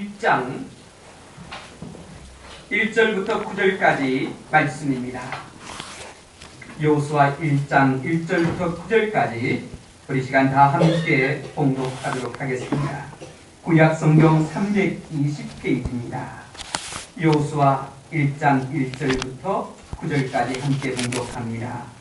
1장 1절부터 9절까지 말씀입니다. 여호수아 1장 1절부터 9절까지 우리 시간 다 함께 봉독하도록 하겠습니다. 구약 성경 320페이지입니다. 여호수아 1장 1절부터 9절까지 함께 봉독합니다.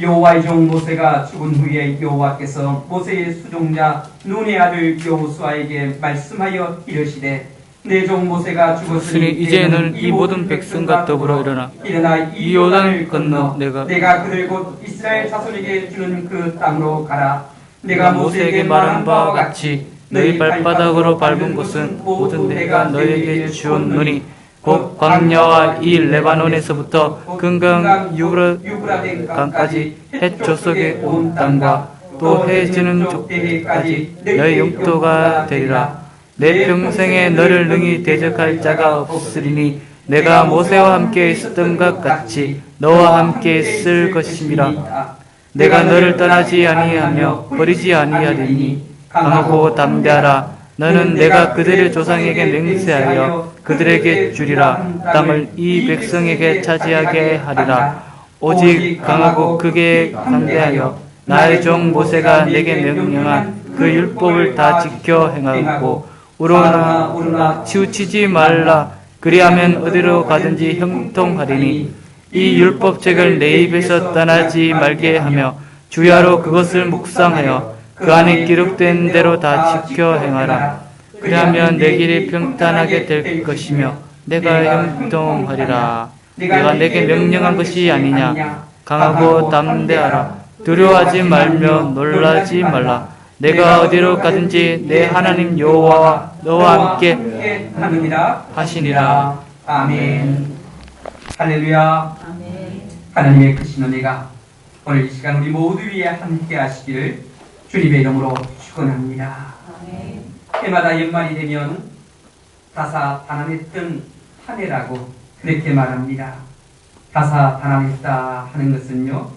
여호와의 종 모세가 죽은 후에 여호와께서 모세의 수종자 눈의 아들 여호수아에게 말씀하여 이르시되 내 종 모세가 죽었으니 이제는 이 모든 백성과 더불어 일어나 이 요단을 건너 내가 그들 곧 이스라엘 자손에게 주는 그 땅으로 가라. 내가 모세에게 말한 바와 같이 너희 발바닥으로 밟은 곳은 모든 내가 너희에게 주었노니 곧 광야와 이 레바논에서부터 금강 유브라데강까지 해 조석에 온 땅과 또 해 지는 족대까지 너희 영토가 되리라. 내 평생에 너를 능히 대적할 자가 없으리니 내가 모세와 함께 있었던 것 같이 너와 함께 있을 것임이라. 내가 너를 떠나지 아니하며 버리지 아니하리니 강하고 담대하라. 너는 내가 그들의 조상에게 맹세하여 그들에게 주리라. 땅을 이 백성에게 차지하게 하리라. 오직 강하고 크게 담대하여 나의 종 모세가 내게 명령한 그 율법을 다 지켜 행하고 우러나 치우치지 말라. 그리하면 어디로 가든지 형통하리니 이 율법책을 내 입에서 떠나지 말게 하며 주야로 그것을 묵상하여 그 안에 기록된 대로 다 지켜 행하라. 그리하면 내 길이 평탄하게 될 것이며 내가 형통하리라. 내가 내게 명령한 것이 아니냐. 강하고 담대하라. 두려워하지 말며 놀라지 말라. 내가 어디로 가든지 내 하나님 여호와와 너와 함께 하시니라. 아멘. 할렐루야. 하나님의 크신 은혜가 오늘 이 시간 우리 모두 위에 함께 하시기를 주님의 이름으로 축원합니다. 해마다 연말이 되면 다사다난했던 한 해라고 그렇게 말합니다. 다사다난했다 하는 것은요,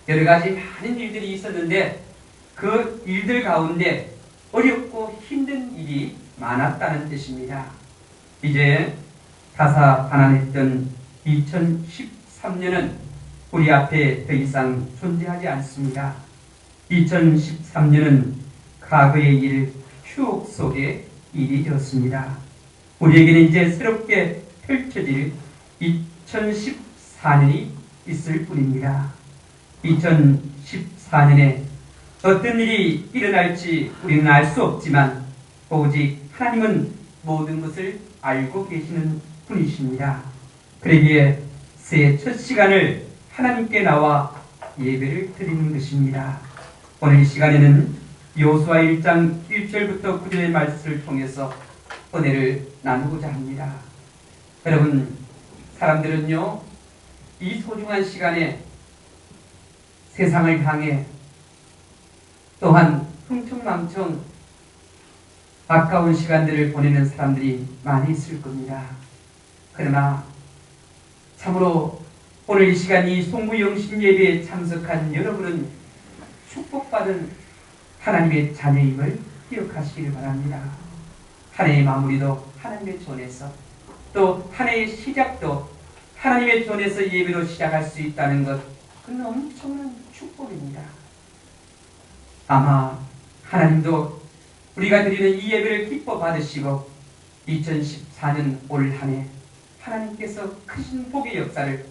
여러 가지 많은 일들이 있었는데 그 일들 가운데 어렵고 힘든 일이 많았다는 뜻입니다. 이제 다사다난했던 2013년은 우리 앞에 더 이상 존재하지 않습니다. 2013년은 과거의 일, 추억 속의 일이 되었습니다. 우리에게는 이제 새롭게 펼쳐질 2014년이 있을 뿐입니다. 2014년에 어떤 일이 일어날지 우리는 알 수 없지만 오직 하나님은 모든 것을 알고 계시는 분이십니다. 그러기에 새해 첫 시간을 하나님께 나와 예배를 드리는 것입니다. 오늘 이 시간에는 여호수아 1장 1절부터 9절의 말씀을 통해서 은혜를 나누고자 합니다. 여러분, 사람들은요, 이 소중한 시간에 세상을 향해 또한 흥청망청 아까운 시간들을 보내는 사람들이 많이 있을 겁니다. 그러나 참으로 오늘 이 시간 이 송구영신 예배에 참석한 여러분은 축복받은 하나님의 자녀임을 기억하시길 바랍니다. 한 해의 마무리도 하나님의 손에서, 또 한 해의 시작도 하나님의 손에서 예배로 시작할 수 있다는 것, 그건 엄청난 축복입니다. 아마 하나님도 우리가 드리는 이 예배를 기뻐 받으시고 2014년 올 한 해 하나님께서 크신 복의 역사를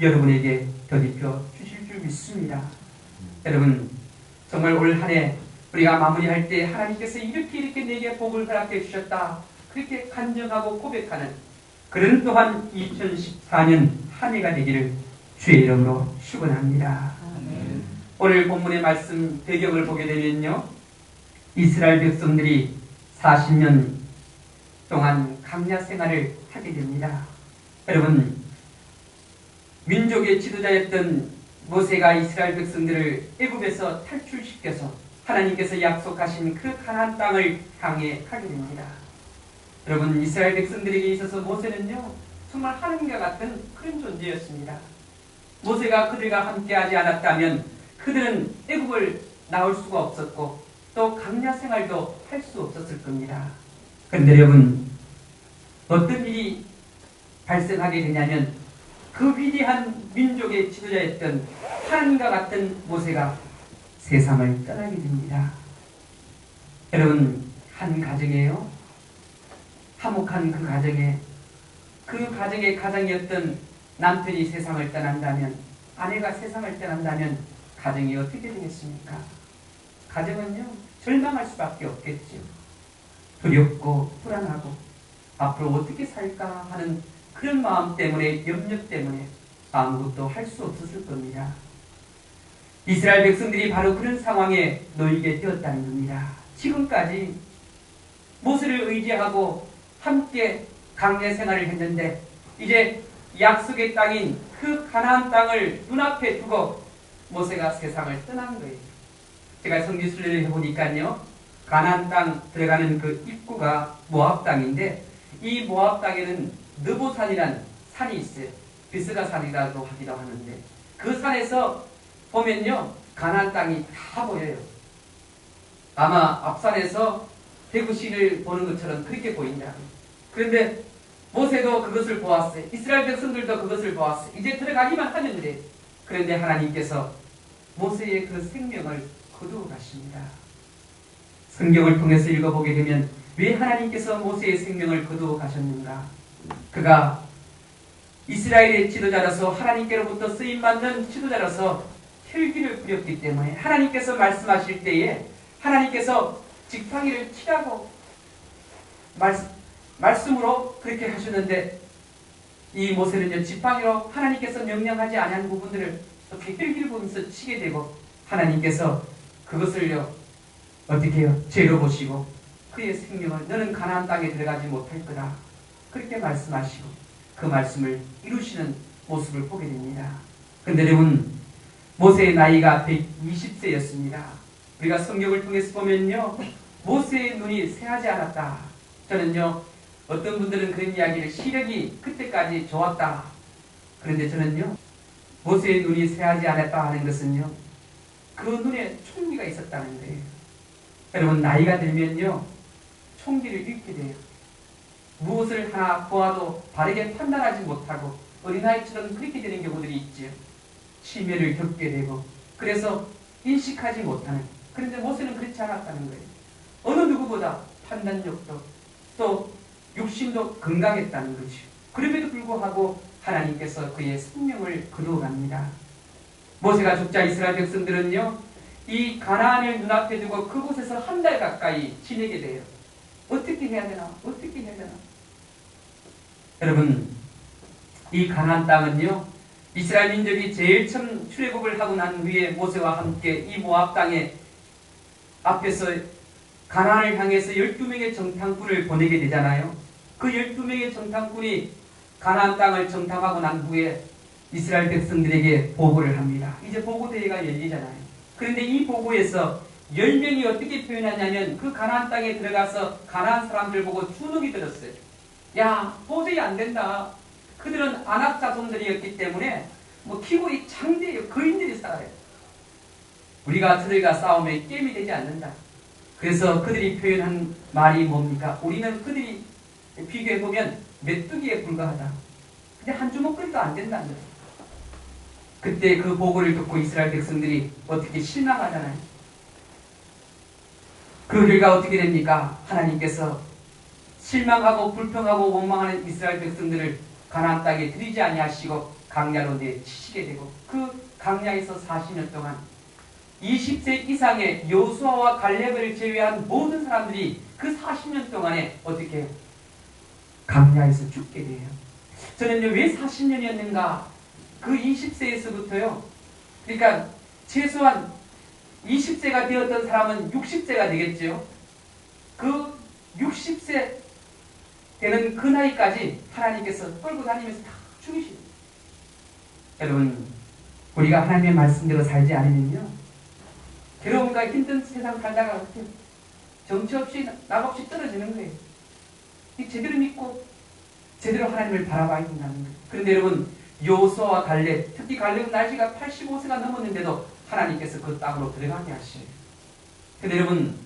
여러분에게 더디펴 주실 줄 믿습니다. 여러분, 정말 올 한 해 우리가 마무리할 때 하나님께서 이렇게 내게 복을 허락해 주셨다, 그렇게 간증하고 고백하는 그런 또한 2014년 한 해가 되기를 주의 이름으로 축원합니다. 오늘 본문의 말씀 배경을 보게 되면요, 이스라엘 백성들이 40년 동안 광야 생활을 하게 됩니다. 여러분, 민족의 지도자였던 모세가 이스라엘 백성들을 애굽에서 탈출시켜서 하나님께서 약속하신 그 가나안 땅을 향해 가게 됩니다. 여러분, 이스라엘 백성들에게 있어서 모세는요, 정말 하나님과 같은 그런 존재였습니다. 모세가 그들과 함께하지 않았다면 그들은 애굽을 나올 수가 없었고 또 광야 생활도 할 수 없었을 겁니다. 그런데 여러분, 어떤 일이 발생하게 되냐면 그 위대한 민족의 지도자였던 하나님과 같은 모세가 세상을 떠나게 됩니다. 여러분, 한 가정이에요. 화목한 그 가정의 가장이었던 남편이 세상을 떠난다면, 아내가 세상을 떠난다면 가정이 어떻게 되겠습니까? 가정은요, 절망할 수밖에 없겠죠. 두렵고 불안하고 앞으로 어떻게 살까 하는 그런 마음 때문에, 염려 때문에 아무것도 할 수 없었을 겁니다. 이스라엘 백성들이 바로 그런 상황에 놓이게 되었다는 겁니다. 지금까지 모세를 의지하고 함께 강제 생활을 했는데 이제 약속의 땅인 그 가나안 땅을 눈앞에 두고 모세가 세상을 떠난 거예요. 제가 성지순례를 해보니까요, 가나안 땅 들어가는 그 입구가 모압 땅인데 이 모압 땅에는 느보산이라는 산이 있어요. 비스가 산이라고 하기도 하는데 그 산에서 보면요, 가나안 땅이 다 보여요. 아마 앞산에서 대구시를 보는 것처럼 그렇게 보인다. 그런데 모세도 그것을 보았어요. 이스라엘 백성들도 그것을 보았어요. 이제 들어가기만 하면 돼. 그런데 하나님께서 모세의 그 생명을 거두어 가십니다. 성경을 통해서 읽어보게 되면 왜 하나님께서 모세의 생명을 거두어 가셨는가? 그가 이스라엘의 지도자로서 하나님께로부터 쓰임받는 지도자로서 혈기를 부렸기 때문에 하나님께서 말씀하실 때에 하나님께서 지팡이를 치라고 말씀으로 그렇게 하셨는데 이 모세는요, 지팡이로 하나님께서 명령하지 않은 부분들을 어떻게 혈기를 부으면서 치게 되고 하나님께서 그것을요 어떻게 해요? 죄로 보시고 그의 생명을 너는 가나안 땅에 들어가지 못할 거다 그렇게 말씀하시고 그 말씀을 이루시는 모습을 보게 됩니다. 그런데 여러분, 모세의 나이가 120세였습니다. 우리가 성경을 통해서 보면요, 모세의 눈이 새하지 않았다. 저는요, 어떤 분들은 그런 이야기를 시력이 그때까지 좋았다. 그런데 저는요, 모세의 눈이 새하지 않았다 하는 것은요, 그 눈에 총기가 있었다는 거예요. 여러분, 나이가 들면요, 총기를 잃게 돼요. 무엇을 하나 보아도 바르게 판단하지 못하고 어린아이처럼 그렇게 되는 경우들이 있죠. 치매를 겪게 되고 그래서 인식하지 못하는. 그런데 모세는 그렇지 않았다는 거예요. 어느 누구보다 판단력도 또 육신도 건강했다는 거죠. 그럼에도 불구하고 하나님께서 그의 생명을 거두어갑니다. 모세가 죽자 이스라엘 백성들은요, 이 가나안을 눈앞에 두고 그곳에서 한 달 가까이 지내게 돼요. 어떻게 해야 되나? 어떻게 해야 되나? 여러분, 이 가나안 땅은요, 이스라엘 민족이 제일 처음 출애굽을 하고 난 후에 모세와 함께 이 모압 땅에 앞에서 가나안을 향해서 12명의 정탐꾼을 보내게 되잖아요. 그 12명의 정탐꾼이 가나안 땅을 정탐하고 난 후에 이스라엘 백성들에게 보고를 합니다. 이제 보고대회가 열리잖아요. 그런데 이 보고에서 10명이 어떻게 표현하냐면 그 가나안 땅에 들어가서 가나안 사람들 보고 주눅이 들었어요. 야, 도저히 안 된다. 그들은 아낙 자손들이었기 때문에 기골이 장대예요. 거인들이 살아요. 우리가 저들과 싸우면 게임이 되지 않는다. 그래서 그들이 표현한 말이 뭡니까? 우리는 그들이 비교해보면 메뚜기에 불과하다. 근데 한 주먹거리도 안 된다는 거예요. 그때 그 보고를 듣고 이스라엘 백성들이 어떻게 실망하잖아요. 그 결과 어떻게 됩니까? 하나님께서 실망하고 불평하고 원망하는 이스라엘 백성들을 가나안 땅에 들이지 아니하시고 강야로 내치시게 되고 그 강야에서 40년 동안 20세 이상의 여호수아와 갈렙을 제외한 모든 사람들이 그 40년 동안에 어떻게 강야에서 죽게 돼요. 저는요, 왜 40년이었는가? 그 20세에서부터요, 그러니까 최소한 20세가 되었던 사람은 60세가 되겠죠. 그 60세 되는 그 나이까지 하나님께서 끌고 다니면서 다 죽이십니다. 여러분, 우리가 하나님의 말씀대로 살지 않으면요, 괴로움과 힘든 세상 살다가 어떻게 정처 없이 낙 없이 떨어지는 거예요. 제대로 믿고 제대로 하나님을 바라봐야 된다는 거예요. 그런데 여러분, 여호수아와 갈렙, 특히 갈렙은 나이가 85세가 넘었는데도 하나님께서 그 땅으로 들어가게 하셔요. 그런데 여러분,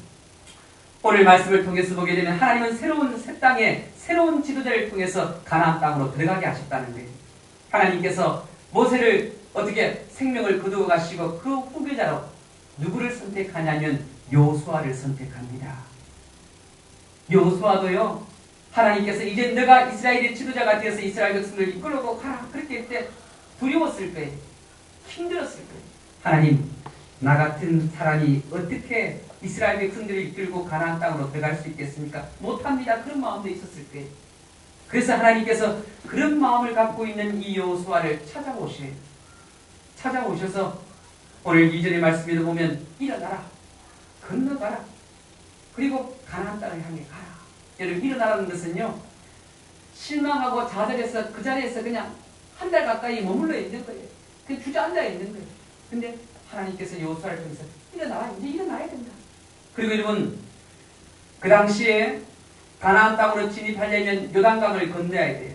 오늘 말씀을 통해서 보게 되면 하나님은 새로운 새 땅에 새로운 지도자를 통해서 가나안 땅으로 들어가게 하셨다는 거예요. 하나님께서 모세를 어떻게 생명을 거두어 가시고 그 후계자로 누구를 선택하냐면 여호수아를 선택합니다. 여호수아도요, 하나님께서 이제 너가 이스라엘의 지도자가 되어서 이스라엘 백성을 이끌고 가라 그렇게 할 때 두려웠을 거예요. 힘들었을 거예요. 하나님, 나 같은 사람이 어떻게 이스라엘 백성들을 이끌고 가나안 땅으로 들어갈 수 있겠습니까? 못합니다. 그런 마음도 있었을 거예요. 그래서 하나님께서 그런 마음을 갖고 있는 이 여호수아를 찾아오셔요. 찾아오셔서 오늘 이전의 말씀에도 보면 일어나라, 건너가라, 그리고 가나안 땅을 향해 가라. 여러분, 일어나라는 것은요, 실망하고 좌절해서 그 자리에서 그냥 한 달 가까이 머물러 있는 거예요. 그냥 주저앉아 있는 거예요. 근데 하나님께서 여호수아를 통해서 일어나라, 이제 일어나야 된다. 그리고 여러분, 그 당시에 가나안 땅으로 진입하려면 요단강을 건너야 돼요.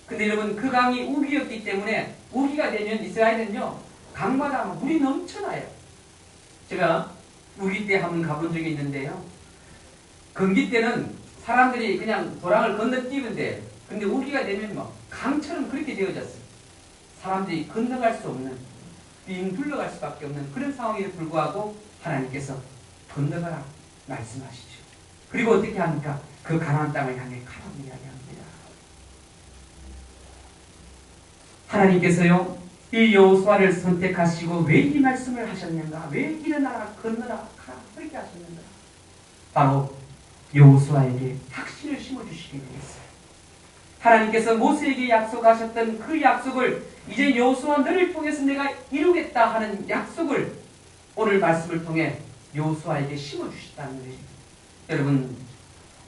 근데 여러분, 그 강이 우기였기 때문에 우기가 되면 이스라엘은요, 강마다 물이 넘쳐나요. 제가 우기 때 한번 가본 적이 있는데요, 건기 때는 사람들이 그냥 도랑을 건너뛰면 돼요. 근데 우기가 되면 뭐 강처럼 그렇게 되어졌어요. 사람들이 건너갈 수 없는, 빙 둘러갈 수밖에 없는 그런 상황에도 불구하고 하나님께서 건너가라 말씀하시죠. 그리고 어떻게 합니까? 그 가나안 땅을 향해 가라고 이야기합니다. 하나님께서요, 이 여호수아를 선택하시고 왜 이 말씀을 하셨는가? 왜 일어나라, 건너라, 가라 그렇게 하셨는가? 바로 여호수아에게 확신을 심어주시기 위해서요. 하나님께서 모세에게 약속하셨던 그 약속을 이제 여호수아 너를 통해서 내가 이루겠다 하는 약속을 오늘 말씀을 통해 여호수아에게 심어주셨다는 거예요. 여러분,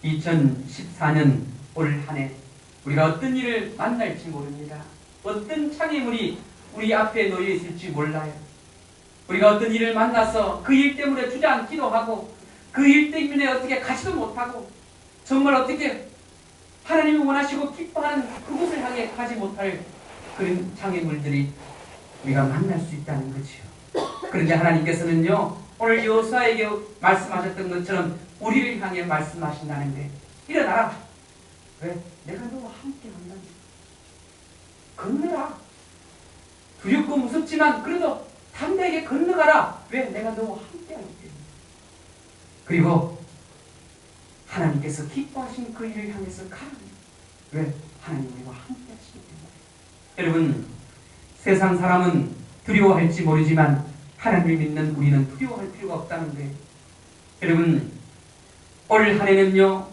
2014년 올 한 해 우리가 어떤 일을 만날지 모릅니다. 어떤 장애물이 우리 앞에 놓여 있을지 몰라요. 우리가 어떤 일을 만나서 그 일 때문에 주저앉기도 하고 그 일 때문에 어떻게 가지도 못하고 정말 어떻게 하나님이 원하시고 기뻐하는 그곳을 향해 가지 못할 그런 장애물들이 우리가 만날 수 있다는 거죠. 그런데 하나님께서는요, 오늘 여호수아에게 말씀하셨던 것처럼 우리를 향해 말씀하신다는데 일어나라. 왜? 내가 너와 함께 한다니. 건너라. 두렵고 무섭지만 그래도 담대하게 건너가라. 왜? 내가 너와 함께 하기 때문에. 그리고 하나님께서 기뻐하신 그 일을 향해서 가라. 왜? 하나님 우리와 함께 하시기 때문에. 여러분, 세상 사람은 두려워할지 모르지만 하나님을 믿는 우리는 두려워할 필요가 없다는 거예요. 여러분, 올 한 해는요,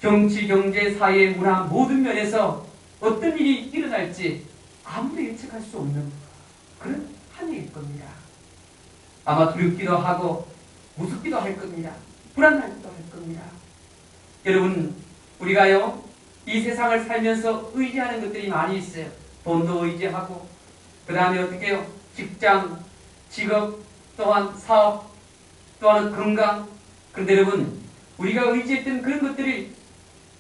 정치, 경제, 사회, 문화 모든 면에서 어떤 일이 일어날지 아무도 예측할 수 없는 그런 한 해일 겁니다. 아마 두렵기도 하고 무섭기도 할 겁니다. 불안하기도 할 겁니다. 여러분, 우리가요, 이 세상을 살면서 의지하는 것들이 많이 있어요. 돈도 의지하고, 그 다음에 어떻게 해요? 직장, 직업, 또한 사업, 또한 건강. 그런데 여러분, 우리가 의지했던 그런 것들이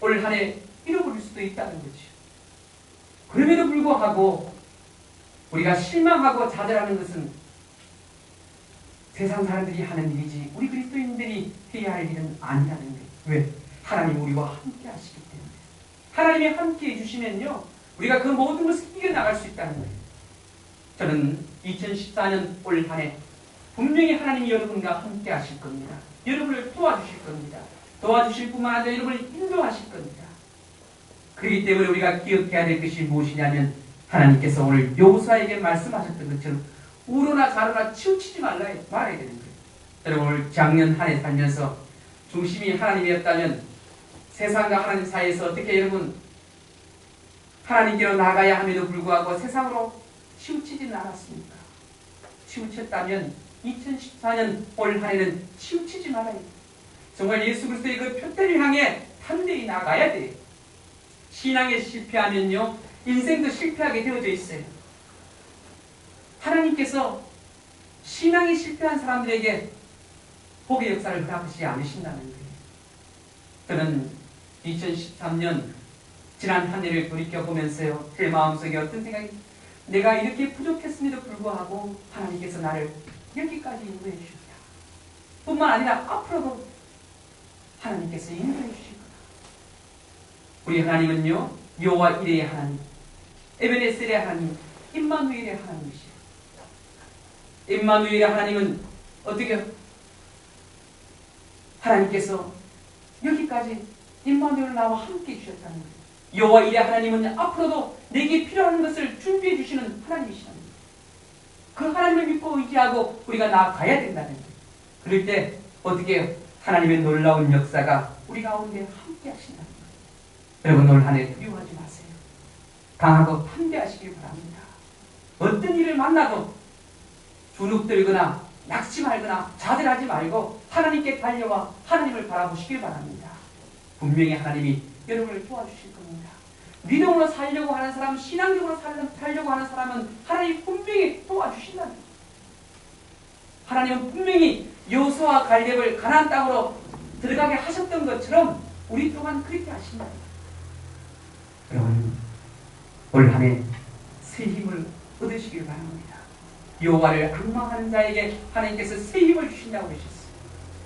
올 한 해 잃어버릴 수도 있다는 거죠. 그럼에도 불구하고 우리가 실망하고 좌절하는 것은 세상 사람들이 하는 일이지 우리 그리스도인들이 해야 할 일은 아니라는 거예요. 왜? 하나님 우리와 함께 하시기 때문에. 하나님이 함께 해주시면요, 우리가 그 모든 것을 이겨나갈 수 있다는 거예요. 저는 2014년 올 한 해 분명히 하나님이 여러분과 함께 하실 겁니다. 여러분을 도와주실 겁니다. 도와주실 뿐만 아니라 여러분을 인도하실 겁니다. 그렇기 때문에 우리가 기억해야 될 것이 무엇이냐면 하나님께서 오늘 여호수아에게 말씀하셨던 것처럼 우로나 좌로나 치우치지 말아야 되는 거예요. 여러분, 오늘 작년 한 해 살면서 중심이 하나님이었다면 세상과 하나님 사이에서 어떻게 여러분 하나님께로 나가야 함에도 불구하고 세상으로 치우치지는 않았습니까? 치우쳤다면 2014년 올 한 해는 치우치지 말아야 돼요. 정말 예수 그리스도의 그 표대를 향해 담대히 나가야 돼요. 신앙에 실패하면요, 인생도 실패하게 되어져 있어요. 하나님께서 신앙에 실패한 사람들에게 복의 역사를 허락하시지 않으신다는 거예요. 저는 2013년 지난 한 해를 돌이켜보면서요, 제 마음속에 어떤 생각이, 내가 이렇게 부족했음에도 불구하고 하나님께서 나를 여기까지 인도해 주셨다. 뿐만 아니라 앞으로도 하나님께서 인도해 주실 거다. 우리 하나님은요, 여호와 이레의 하나님, 에베네셀의 하나님, 임마누엘의 하나님이시죠. 임마누엘의 하나님은 어떻게 하나님께서 여기까지 임마누엘 나와 함께 해주셨다는 거예요. 여호와 이레 하나님은 앞으로도 내게 필요한 것을 준비해 주시는 하나님이시랍니다. 그 하나님을 믿고 의지하고 우리가 나아가야 된다는 거예요. 그럴 때 어떻게 하나님의 놀라운 역사가 우리 가운데 함께 하신다는 거예요. 여러분 올 한 해 두려워하지 마세요. 강하고 담대하시길 바랍니다. 어떤 일을 만나도 주눅들거나 낙심하거나 좌절하지 말고 하나님께 달려와 하나님을 바라보시길 바랍니다. 분명히 하나님이 여러분을 도와주실 겁니다. 믿음으로 살려고 하는 사람, 신앙적으로 살려고 하는 사람은 하나님이 분명히 도와주신다는 거예요. 하나님은 분명히 여호수아와 갈렙을 가나안 땅으로 들어가게 하셨던 것처럼 우리 또한 그렇게 하신다는 거예요. 여러분 올 한 해 새 힘을 얻으시길 바랍니다. 여호와를 악망하는 자에게 하나님께서 새 힘을 주신다고 하셨어요.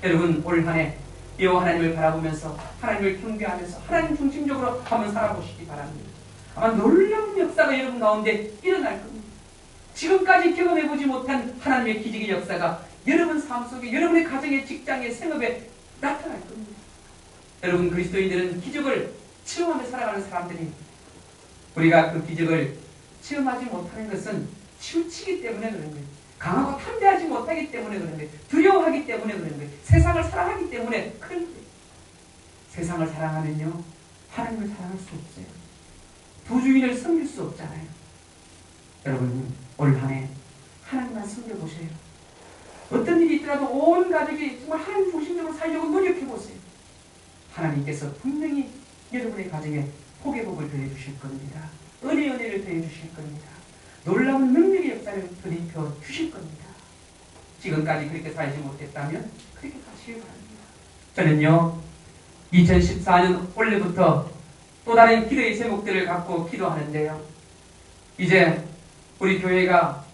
여러분 올 한 해 여호와 하나님을 바라보면서 하나님을 경배하면서 하나님 중심적으로 한번 살아보시기 바랍니다. 아마 놀라운 역사가 여러분 가운데 일어날 겁니다. 지금까지 경험해보지 못한 하나님의 기적의 역사가 여러분 삶 속에, 여러분의 가정의, 직장의, 생업에 나타날 겁니다. 여러분 그리스도인들은 기적을 체험하며 살아가는 사람들입니다. 우리가 그 기적을 체험하지 못하는 것은 치우치기 때문에 그런 거예요. 강하고 탐대하지 못하기 때문에 그런 거예요. 두려워하기 때문에 그런 거예요. 세상을 사랑하기 때문에 그런 거예요. 세상을 사랑하면요, 하나님을 사랑할 수 없어요. 부주인을 섬길 수 없잖아요. 여러분 올 한 해 하나님만 섬겨보세요. 어떤 일이 있더라도 온 가족이 정말 하나님 중심적으로 살려고 노력해보세요. 하나님께서 분명히 여러분의 가정에 복의 복을 더해주실 겁니다. 은혜를 더해주실 겁니다. 놀라운 능력의 역사를 더입혀 주실 겁니다. 지금까지 그렇게 살지 못했다면 그렇게 사실 바랍니다. 저는요 2014년 올해부터 또 다른 기도의 제목들을 갖고 기도하는데요, 이제 우리 교회가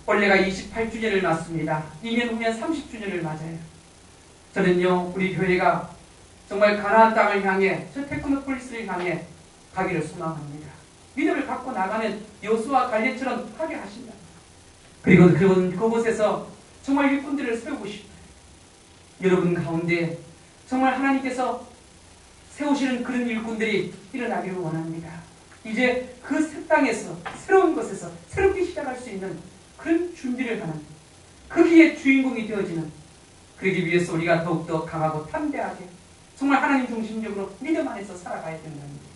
올해가 28주년을 맞습니다. 2년 후면 30주년을 맞아요. 저는요 우리 교회가 정말 가나안 땅을 향해, 저 테크노폴리스를 향해 가기를 소망합니다. 믿음을 갖고 나가는 여호수아와 갈렙처럼 하게 하신다. 그리고 그곳에서 정말 일꾼들을 세우고 싶어요. 여러분 가운데 정말 하나님께서 세우시는 그런 일꾼들이 일어나기를 원합니다. 이제 그 땅에서, 새로운 곳에서 새롭게 시작할 수 있는 그런 준비를 하는, 거기에 주인공이 되어지는, 그러기 위해서 우리가 더욱더 강하고 담대하게 정말 하나님 중심적으로 믿음 안에서 살아가야 된다는 것이죠.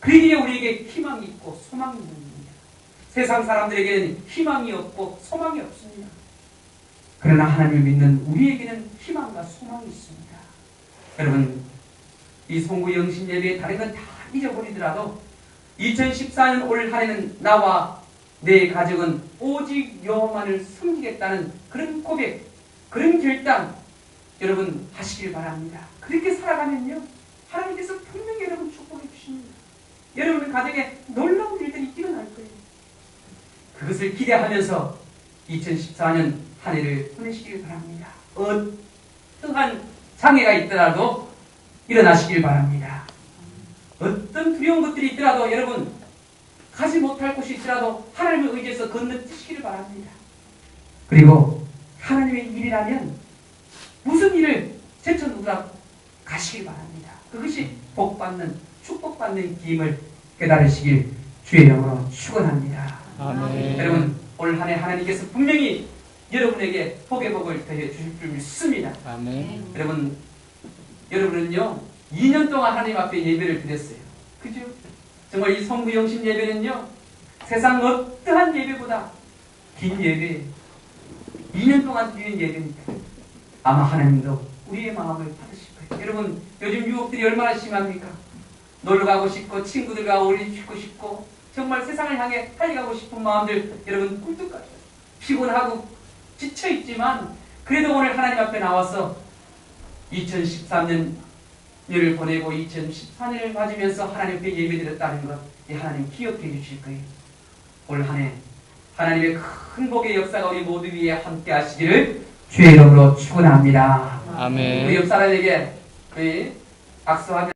그러기에 우리에게 희망이 있고 소망이 있는 겁니다. 세상 사람들에게는 희망이 없고 소망이 없습니다. 그러나 하나님을 믿는 우리에게는 희망과 소망이 있습니다. 여러분 이 송구 영신 예배에 다른 건 다 잊어버리더라도 2014년 올 한 해는 나와 내 가족은 오직 여호와만을 섬기겠다는 그런 고백, 그런 결단 여러분 하시길 바랍니다. 그렇게 살아가면요 하나님께서 분명히 여러분 축복해 주십니다. 여러분의 가정에 놀라운 일들이 일어날 거예요. 그것을 기대하면서 2014년 한 해를 보내시길 바랍니다. 어떠한 장애가 있더라도 일어나시길 바랍니다. 어떤 두려운 것들이 있더라도 여러분 가지 못할 곳이 있더라도 하나님을 의지해서 건너뛰시기를 바랍니다. 그리고 하나님의 일이라면 무슨 일을 제쳐놓으라 가시길 바랍니다. 그것이 복받는, 축복받는 기임을 깨달으시길 주의 이름으로 축원합니다. 아멘. 여러분 올 한 해 하나님께서 분명히 여러분에게 복의 복을 더해 주실 줄 믿습니다. 아멘. 여러분은요 2년 동안 하나님 앞에 예배를 드렸어요. 그죠? 정말 이 성부 영신 예배는요 세상 어떠한 예배보다 긴 예배예요. 2년 동안 드리는 예배입니다. 아마 하나님도 우리의 마음을 받으실 거예요. 여러분 요즘 유혹들이 얼마나 심합니까? 놀러가고 싶고 친구들과 어울리고 싶고 정말 세상을 향해 달려가고 싶은 마음들 여러분 꿀떡같아요. 피곤하고 지쳐있지만 그래도 오늘 하나님 앞에 나와서 2013년을 보내고 2014년을 맞으면서 하나님 앞에 예배드렸다는 것, 이 하나님 기억해 주실 거예요. 올 한 해 하나님의 큰 복의 역사가 우리 모두 위에 함께 하시기를 주의 이름으로 축원합니다. 우리 아멘. 옆 사람에게 우리 악수하며